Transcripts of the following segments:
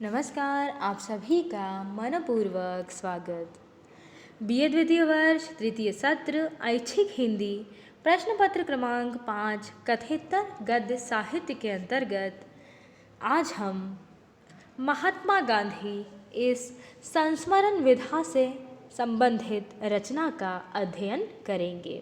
नमस्कार, आप सभी का मनपूर्वक स्वागत। बीए द्वितीय वर्ष तृतीय सत्र ऐच्छिक हिंदी प्रश्न पत्र क्रमांक 5 कथेतर गद्य साहित्य के अंतर्गत आज हम महात्मा गांधी इस संस्मरण विधा से संबंधित रचना का अध्ययन करेंगे।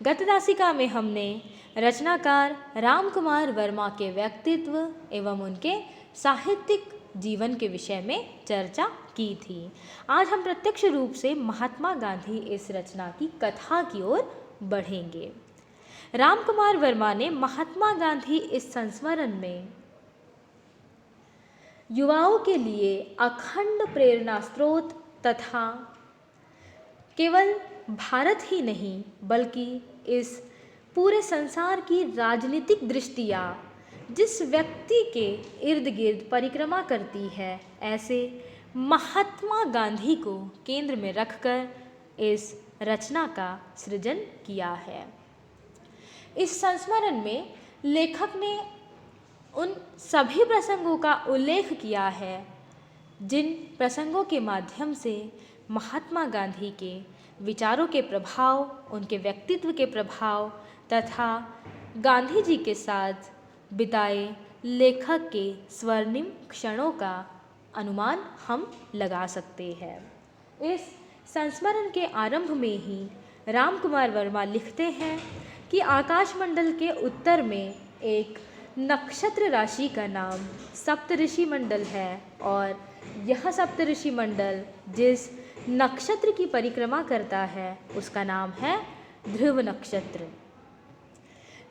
गत दासिका में हमने रचनाकार रामकुमार वर्मा के व्यक्तित्व एवं उनके साहित्यिक जीवन के विषय में चर्चा की थी। आज हम प्रत्यक्ष रूप से महात्मा गांधी इस रचना की कथा की ओर बढ़ेंगे। रामकुमार वर्मा ने महात्मा गांधी इस संस्मरण में युवाओं के लिए अखंड प्रेरणा स्रोत तथा केवल भारत ही नहीं बल्कि इस पूरे संसार की राजनीतिक दृष्टिया जिस व्यक्ति के इर्द गिर्द परिक्रमा करती है, ऐसे महात्मा गांधी को केंद्र में रखकर इस रचना का सृजन किया है। इस संस्मरण में लेखक ने उन सभी प्रसंगों का उल्लेख किया है जिन प्रसंगों के माध्यम से महात्मा गांधी के विचारों के प्रभाव, उनके व्यक्तित्व के प्रभाव तथा गांधी जी के साथ बिताए लेखक के स्वर्णिम क्षणों का अनुमान हम लगा सकते हैं। इस संस्मरण के आरंभ में ही रामकुमार वर्मा लिखते हैं कि आकाशमंडल के उत्तर में एक नक्षत्र राशि का नाम सप्तऋषि मंडल है और यह सप्तऋषि मंडल जिस नक्षत्र की परिक्रमा करता है उसका नाम है ध्रुव नक्षत्र।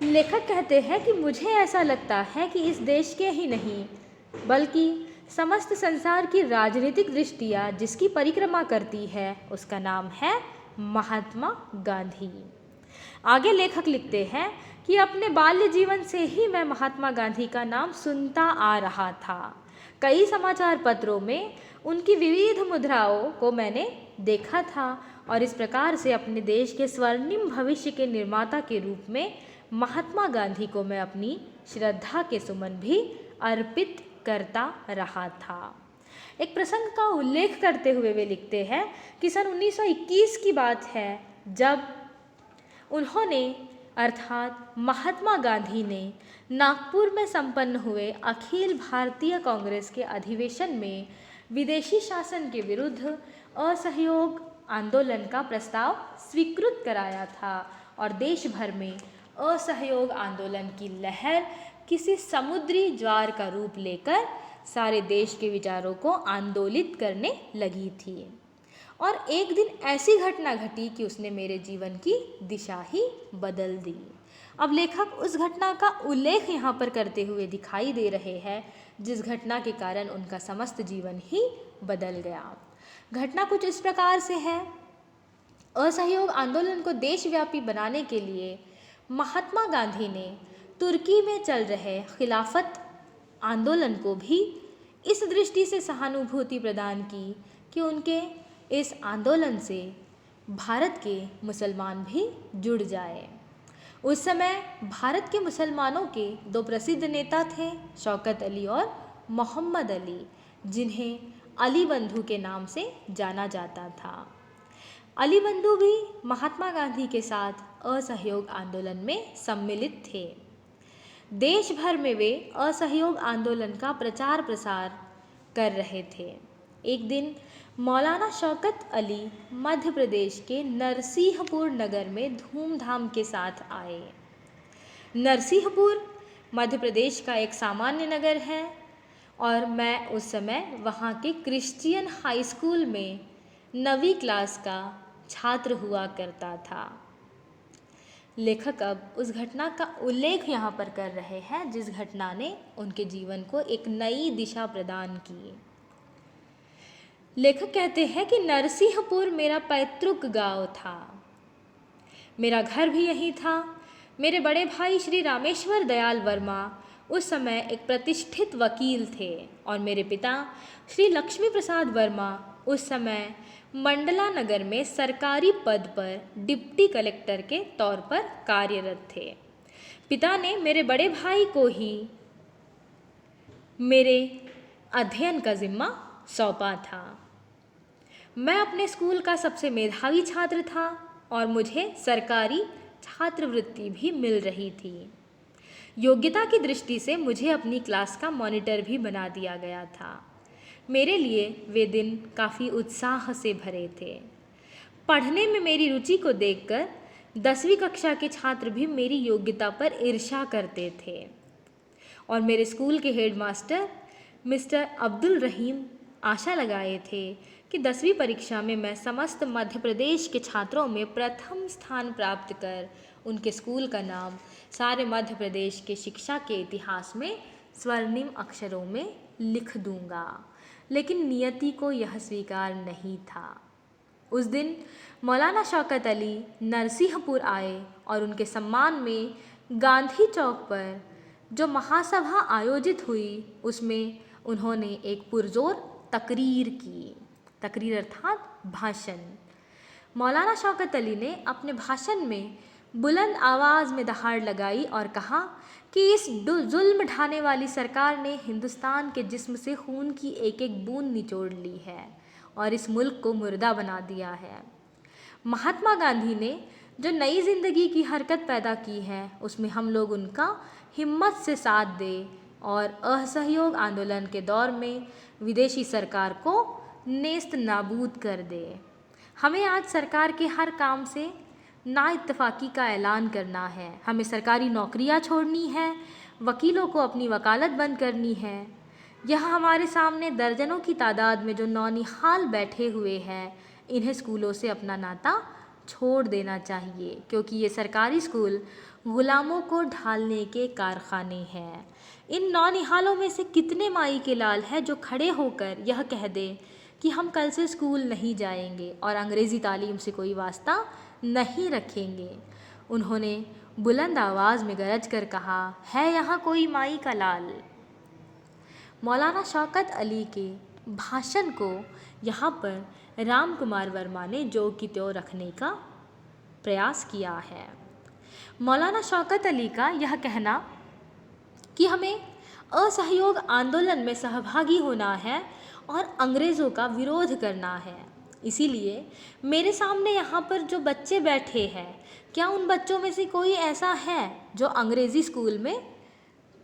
लेखक कहते हैं कि मुझे ऐसा लगता है कि इस देश के ही नहीं बल्कि समस्त संसार की राजनीतिक दृष्टिया जिसकी परिक्रमा करती है उसका नाम है महात्मा गांधी। आगे लेखक लिखते हैं कि अपने बाल्य जीवन से ही मैं महात्मा गांधी का नाम सुनता आ रहा था। कई समाचार पत्रों में उनकी विविध मुद्राओं को मैंने देखा था और इस प्रकार से अपने देश के स्वर्णिम भविष्य के निर्माता के रूप में महात्मा गांधी को मैं अपनी श्रद्धा के सुमन भी अर्पित करता रहा था। एक प्रसंग का उल्लेख करते हुए वे लिखते हैं कि सन 1921 की बात है जब उन्होंने अर्थात महात्मा गांधी ने नागपुर में संपन्न हुए अखिल भारतीय कांग्रेस के अधिवेशन में विदेशी शासन के विरुद्ध असहयोग आंदोलन का प्रस्ताव स्वीकृत कराया था और देश भर में असहयोग आंदोलन की लहर किसी समुद्री ज्वार का रूप लेकर सारे देश के विचारों को आंदोलित करने लगी थी। और एक दिन ऐसी घटना घटी कि उसने मेरे जीवन की दिशा ही बदल दी। अब लेखक उस घटना का उल्लेख यहाँ पर करते हुए दिखाई दे रहे हैं जिस घटना के कारण उनका समस्त जीवन ही बदल गया। घटना कुछ इस प्रकार से है। असहयोग आंदोलन को देशव्यापी बनाने के लिए महात्मा गांधी ने तुर्की में चल रहे खिलाफत आंदोलन को भी इस दृष्टि से सहानुभूति प्रदान की कि उनके इस आंदोलन से भारत के मुसलमान भी जुड़ जाए। उस समय भारत के मुसलमानों के दो प्रसिद्ध नेता थे, शौकत अली और मोहम्मद अली, जिन्हें अली बंधु के नाम से जाना जाता था। अली बंधु भी महात्मा गांधी के साथ असहयोग आंदोलन में सम्मिलित थे। देश भर में वे असहयोग आंदोलन का प्रचार प्रसार कर रहे थे। एक दिन मौलाना शौकत अली मध्य प्रदेश के नरसिंहपुर नगर में धूमधाम के साथ आए। नरसिंहपुर मध्य प्रदेश का एक सामान्य नगर है और मैं उस समय वहाँ के क्रिश्चियन हाई स्कूल में 9वीं क्लास का छात्र हुआ करता था। लेखक अब उस घटना का उल्लेख यहाँ पर कर रहे हैं जिस घटना ने उनके जीवन को एक नई दिशा प्रदान की। लेखक कहते हैं कि नरसिंहपुर मेरा पैतृक गांव था। मेरा घर भी यहीं था। मेरे बड़े भाई श्री रामेश्वर दयाल वर्मा उस समय एक प्रतिष्ठित वकील थे और मेरे पिता श्री लक्ष्मी प्रसाद वर्मा उस समय मंडला नगर में सरकारी पद पर डिप्टी कलेक्टर के तौर पर कार्यरत थे। पिता ने मेरे बड़े भाई को ही मेरे अध्ययन का जिम्मा सौंपा था। मैं अपने स्कूल का सबसे मेधावी छात्र था और मुझे सरकारी छात्रवृत्ति भी मिल रही थी। योग्यता की दृष्टि से मुझे अपनी क्लास का मॉनिटर भी बना दिया गया था। मेरे लिए वे दिन काफ़ी उत्साह से भरे थे। पढ़ने में मेरी रुचि को देखकर 10वीं कक्षा के छात्र भी मेरी योग्यता पर ईर्ष्या करते थे और मेरे स्कूल के हेडमास्टर मिस्टर अब्दुल रहीम आशा लगाए थे कि 10वीं परीक्षा में मैं समस्त मध्य प्रदेश के छात्रों में प्रथम स्थान प्राप्त कर उनके स्कूल का नाम सारे मध्य प्रदेश के शिक्षा के इतिहास में स्वर्णिम अक्षरों में लिख दूंगा। लेकिन नियति को यह स्वीकार नहीं था। उस दिन मौलाना शौकत अली नरसिंहपुर आए और उनके सम्मान में गांधी चौक पर जो महासभा आयोजित हुई उसमें उन्होंने एक पुरजोर तकरीर की। तकरीर अर्थात भाषण। मौलाना शौकत अली ने अपने भाषण में बुलंद आवाज़ में दहाड़ लगाई और कहा कि इस जुल्म ढाने वाली सरकार ने हिंदुस्तान के जिस्म से खून की एक एक बूंद निचोड़ ली है और इस मुल्क को मुर्दा बना दिया है। महात्मा गांधी ने जो नई ज़िंदगी की हरकत पैदा की है उसमें हम लोग उनका हिम्मत से साथ दें और असहयोग आंदोलन के दौर में विदेशी सरकार को नेस्त नाबूद कर दे। हमें आज सरकार के हर काम से नाइत्तफाकी का ऐलान करना है। हमें सरकारी नौकरियां छोड़नी है, वकीलों को अपनी वकालत बंद करनी है। यह हमारे सामने दर्जनों की तादाद में जो नौनिहाल बैठे हुए हैं, इन्हें स्कूलों से अपना नाता छोड़ देना चाहिए क्योंकि ये सरकारी स्कूल गुलामों को ढालने के कारखाने हैं। इन नौनिहालों में से कितने माई के लाल हैं जो खड़े होकर यह कह दें कि हम कल से स्कूल नहीं जाएंगे और अंग्रेज़ी तालीम से कोई वास्ता नहीं रखेंगे। उन्होंने बुलंद आवाज़ में गरज कर कहा, है यहाँ कोई माई का लाल। मौलाना शौकत अली के भाषण को यहाँ पर राम कुमार वर्मा ने जो की त्यों रखने का प्रयास किया है। मौलाना शौकत अली का यह कहना कि हमें असहयोग आंदोलन में सहभागी होना है और अंग्रेज़ों का विरोध करना है। इसीलिए मेरे सामने यहाँ पर जो बच्चे बैठे हैं, क्या उन बच्चों में से कोई ऐसा है जो अंग्रेज़ी स्कूल में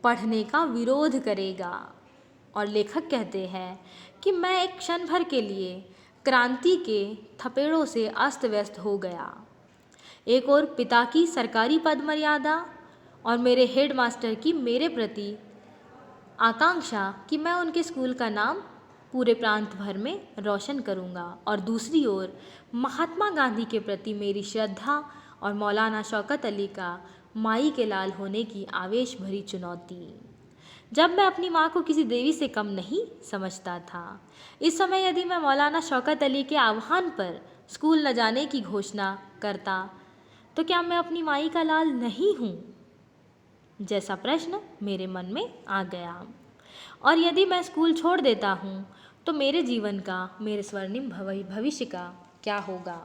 पढ़ने का विरोध करेगा? और लेखक कहते हैं कि मैं एक क्षण भर के लिए क्रांति के थपेड़ों से अस्त व्यस्त हो गया। एक और पिता की सरकारी पद मर्यादा और मेरे हेडमास्टर की मेरे प्रति आकांक्षा कि मैं उनके स्कूल का नाम पूरे प्रांत भर में रोशन करूंगा, और दूसरी ओर महात्मा गांधी के प्रति मेरी श्रद्धा और मौलाना शौकत अली का माई के लाल होने की आवेश भरी चुनौती। जब मैं अपनी माँ को किसी देवी से कम नहीं समझता था, इस समय यदि मैं मौलाना शौकत अली के आह्वान पर स्कूल न जाने की घोषणा करता तो क्या मैं अपनी माई का लाल नहीं हूँ, जैसा प्रश्न मेरे मन में आ गया। और यदि मैं स्कूल छोड़ देता हूँ तो मेरे जीवन का, मेरे स्वर्णिम भविष्य का क्या होगा?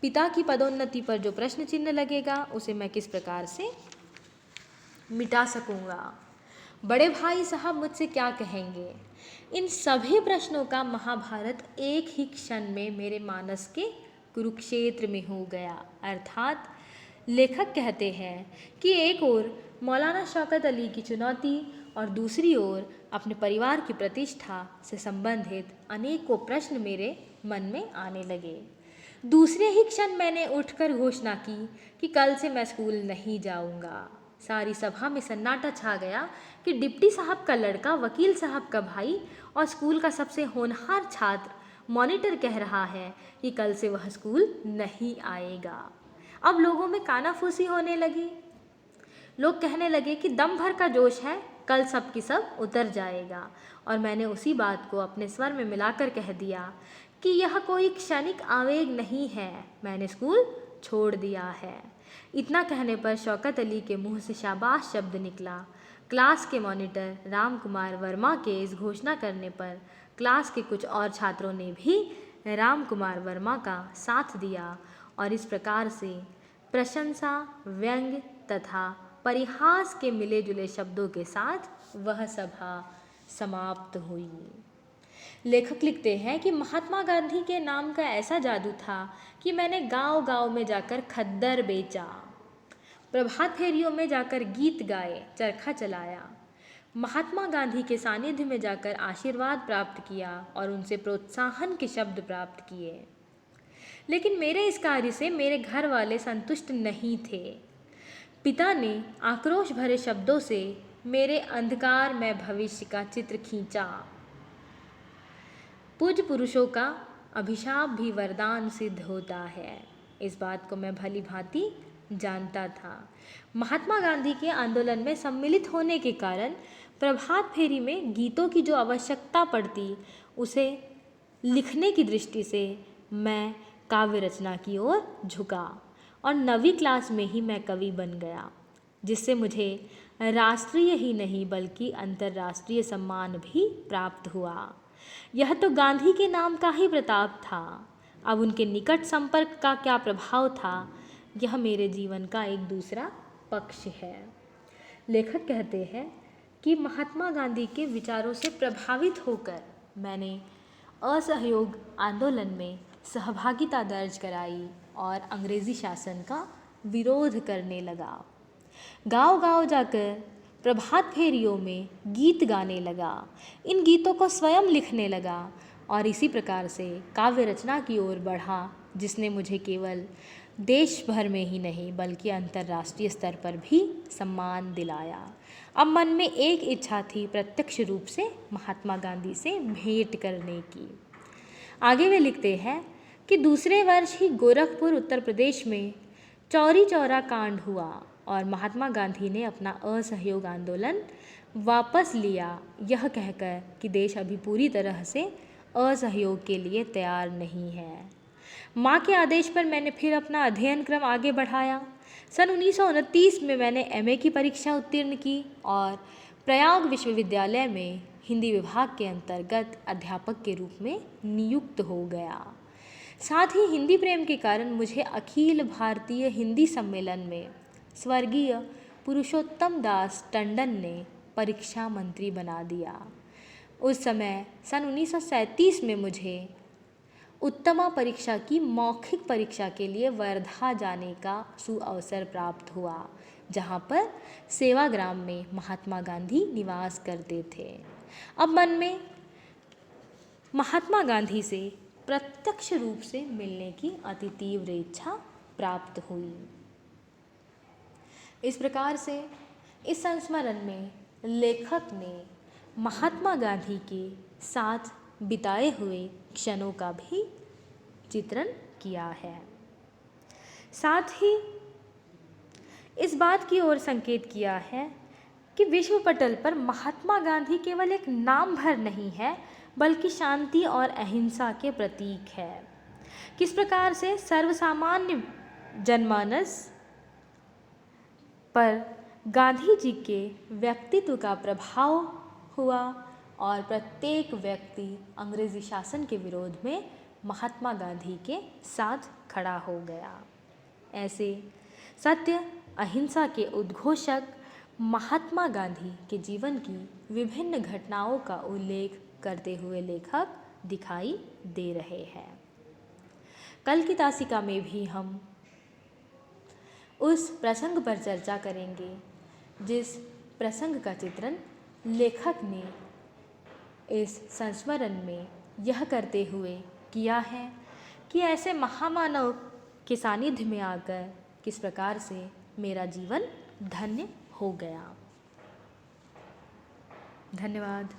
पिता की पदोन्नति पर जो प्रश्न चिन्ह लगेगा उसे मैं किस प्रकार से मिटा सकूँगा? बड़े भाई साहब मुझसे क्या कहेंगे? इन सभी प्रश्नों का महाभारत एक ही क्षण में मेरे मानस के कुरुक्षेत्र में हो गया। अर्थात लेखक कहते हैं कि एक ओर मौलाना शौकत अली की चुनौती और दूसरी ओर अपने परिवार की प्रतिष्ठा से संबंधित अनेकों प्रश्न मेरे मन में आने लगे। दूसरे ही क्षण मैंने उठकर घोषणा की कि कल से मैं स्कूल नहीं जाऊंगा। सारी सभा में सन्नाटा छा गया कि डिप्टी साहब का लड़का, वकील साहब का भाई और स्कूल का सबसे होनहार छात्र मॉनिटर कह रहा है कि कल से वह स्कूल नहीं आएगा। अब लोगों में कानाफूसी होने लगी। लोग कहने लगे कि दम भर का जोश है, कल सब की सब उतर जाएगा। और मैंने उसी बात को अपने स्वर में मिलाकर कह दिया कि यह कोई क्षणिक आवेग नहीं है, मैंने स्कूल छोड़ दिया है। इतना कहने पर शौकत अली के मुंह से शाबाश शब्द निकला। क्लास के मॉनिटर राम कुमार वर्मा के इस घोषणा करने पर क्लास के कुछ और छात्रों ने भी राम कुमार वर्मा का साथ दिया और इस प्रकार से प्रशंसा, व्यंग तथा परिहास के मिले जुले शब्दों के साथ वह सभा समाप्त हुई। लेखक लिखते हैं कि महात्मा गांधी के नाम का ऐसा जादू था कि मैंने गांव-गांव में जाकर खद्दर बेचा, प्रभात फेरियों में जाकर गीत गाए, चरखा चलाया, महात्मा गांधी के सानिध्य में जाकर आशीर्वाद प्राप्त किया और उनसे प्रोत्साहन के शब्द प्राप्त किए। लेकिन मेरे इस कार्य से मेरे घर वाले संतुष्ट नहीं थे। पिता ने आक्रोश भरे शब्दों से मेरे अंधकारमय भविष्य का चित्र खींचा। पूज्य पुरुषों का अभिशाप भी वरदान सिद्ध होता है, इस बात को मैं भली भांति जानता था। महात्मा गांधी के आंदोलन में सम्मिलित होने के कारण प्रभात फेरी में गीतों की जो आवश्यकता पड़ती, उसे लिखने की दृष्टि से मैं काव्य रचना की ओर झुका और 9वीं क्लास में ही मैं कवि बन गया, जिससे मुझे राष्ट्रीय ही नहीं बल्कि अंतर्राष्ट्रीय सम्मान भी प्राप्त हुआ। यह तो गांधी के नाम का ही प्रताप था। अब उनके निकट संपर्क का क्या प्रभाव था, यह मेरे जीवन का एक दूसरा पक्ष है। लेखक कहते हैं कि महात्मा गांधी के विचारों से प्रभावित होकर मैंने असहयोग आंदोलन में सहभागिता दर्ज कराई और अंग्रेजी शासन का विरोध करने लगा। गांव-गांव जाकर प्रभात फेरियों में गीत गाने लगा, इन गीतों को स्वयं लिखने लगा और इसी प्रकार से काव्य रचना की ओर बढ़ा, जिसने मुझे केवल देश भर में ही नहीं बल्कि अंतर्राष्ट्रीय स्तर पर भी सम्मान दिलाया। अब मन में एक इच्छा थी प्रत्यक्ष रूप से महात्मा गांधी से भेंट करने की। आगे वे लिखते हैं कि दूसरे वर्ष ही गोरखपुर उत्तर प्रदेश में चौरी चौरा कांड हुआ और महात्मा गांधी ने अपना असहयोग आंदोलन वापस लिया, यह कहकर कि देश अभी पूरी तरह से असहयोग के लिए तैयार नहीं है। माँ के आदेश पर मैंने फिर अपना अध्ययन क्रम आगे बढ़ाया। सन 1929 में मैंने एमए की परीक्षा उत्तीर्ण की और प्रयाग विश्वविद्यालय में हिंदी विभाग के अंतर्गत अध्यापक के रूप में नियुक्त हो गया। साथ ही हिंदी प्रेम के कारण मुझे अखिल भारतीय हिंदी सम्मेलन में स्वर्गीय पुरुषोत्तम दास टंडन ने परीक्षा मंत्री बना दिया। उस समय सन 1937 में मुझे उत्तमा परीक्षा की मौखिक परीक्षा के लिए वर्धा जाने का सुअवसर प्राप्त हुआ, जहाँ पर सेवाग्राम में महात्मा गांधी निवास करते थे। अब मन में महात्मा गांधी से प्रत्यक्ष रूप से मिलने की अति तीव्र इच्छा प्राप्त हुई। इस प्रकार से इस संस्मरण में लेखक ने महात्मा गांधी के साथ बिताए हुए क्षणों का भी चित्रण किया है। साथ ही इस बात की ओर संकेत किया है कि विश्व पटल पर महात्मा गांधी केवल एक नाम भर नहीं है बल्कि शांति और अहिंसा के प्रतीक है। किस प्रकार से सर्वसामान्य जनमानस पर गांधी जी के व्यक्तित्व का प्रभाव हुआ और प्रत्येक व्यक्ति अंग्रेजी शासन के विरोध में महात्मा गांधी के साथ खड़ा हो गया। ऐसे सत्य अहिंसा के उद्घोषक महात्मा गांधी के जीवन की विभिन्न घटनाओं का उल्लेख करते हुए लेखक दिखाई दे रहे हैं। कल की तासिका में भी हम उस प्रसंग पर चर्चा करेंगे जिस प्रसंग का चित्रण लेखक ने इस संस्मरण में यह करते हुए किया है कि ऐसे महामानव के सानिध्य में आकर किस प्रकार से मेरा जीवन धन्य हो गया। धन्यवाद।